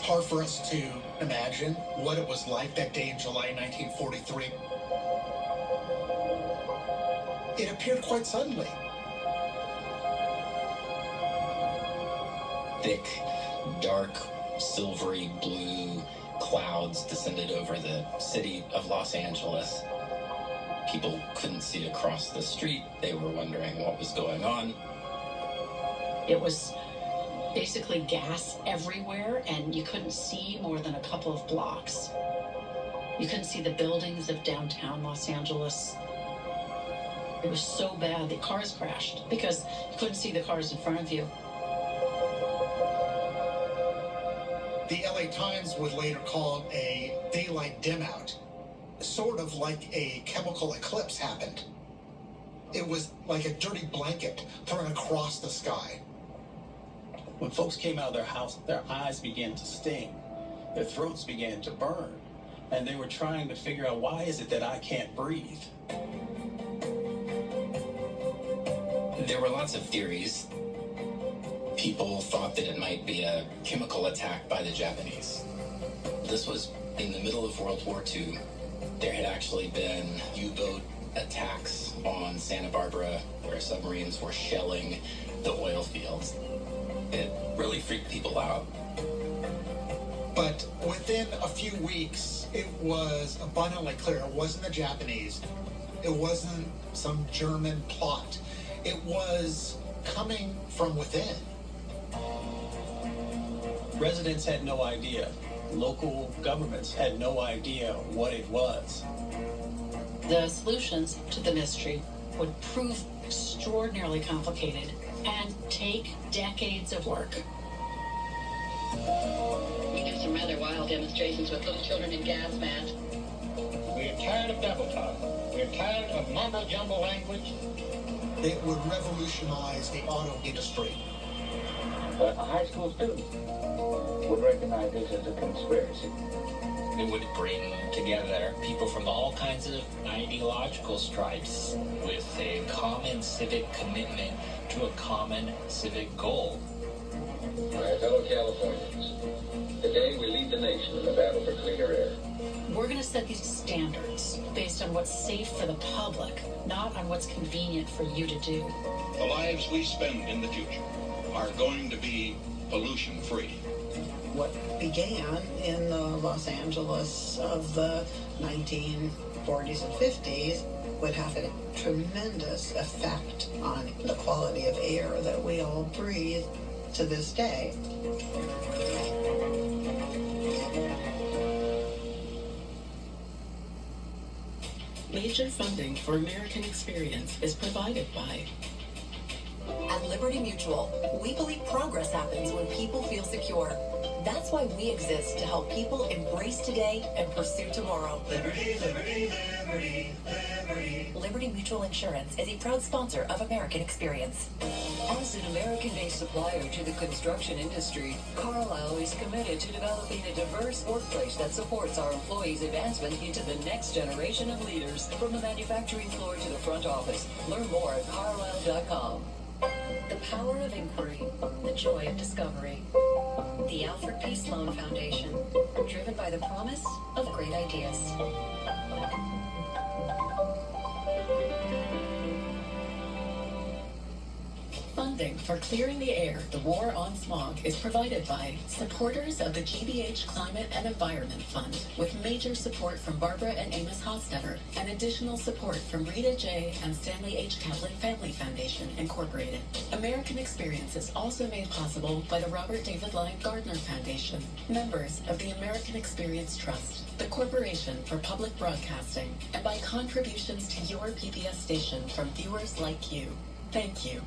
hard for us to imagine what it was like that day in July 1943. It appeared quite suddenly. Thick, dark, silvery blue clouds descended over the city of Los Angeles. People couldn't see across the street. They were wondering what was going on. It was basically gas everywhere, and you couldn't see more than a couple of blocks. You couldn't see the buildings of downtown Los Angeles. It was so bad that cars crashed because you couldn't see the cars in front of you. The LA Times would later call it a daylight dim out. Sort of like a chemical eclipse happened. It was like a dirty blanket thrown across the sky. When folks came out of their house, their eyes began to sting, their throats began to burn, and they were trying to figure out, why is it that I can't breathe? There were lots of theories. People thought that it might be a chemical attack by the Japanese. This was in the middle of World War II. There had actually been U-boat attacks on Santa Barbara where submarines were shelling the oil fields. It really freaked people out. But within a few weeks, it was abundantly clear it wasn't the Japanese. It wasn't some German plot. It was coming from within. Residents had no idea. Local governments had no idea what it was. The solutions to the mystery would prove extraordinarily complicated and take decades of work. We do some rather wild demonstrations with little children in gas masks. We're tired of double talk. We're tired of mumble-jumble language. It would revolutionize the auto industry. A high school student would recognize this as a conspiracy. It would bring together people from all kinds of ideological stripes with a common civic commitment to a common civic goal. My fellow Californians, today we lead the nation in the battle for cleaner air. We're going to set these standards based on what's safe for the public, not on what's convenient for you to do. The lives we spend in the future are going to be pollution-free. What began in the Los Angeles of the 1940s and 50s would have a tremendous effect on the quality of air that we all breathe to this day. Major funding for American Experience is provided by At Liberty Mutual, we believe progress happens when people feel secure. That's why we exist, to help people embrace today and pursue tomorrow. Liberty, liberty, liberty, liberty. Liberty Mutual Insurance is a proud sponsor of American Experience. As an American-based supplier to the construction industry, Carlisle is committed to developing a diverse workplace that supports our employees' advancement into the next generation of leaders, from the manufacturing floor to the front office. Learn more at carlisle.com. The power of inquiry, the joy of discovery. The Alfred P. Sloan Foundation, driven by the promise of great ideas. Funding for Clearing the Air, the War on Smog is provided by supporters of the GBH Climate and Environment Fund, with major support from Barbara and Amos Hofstetter, and additional support from Rita J. and Stanley H. Kaplan Family Foundation, Incorporated. American Experience is also made possible by the Robert David Gardner Foundation, members of the American Experience Trust, the Corporation for Public Broadcasting, and by contributions to your PBS station from viewers like you. Thank you.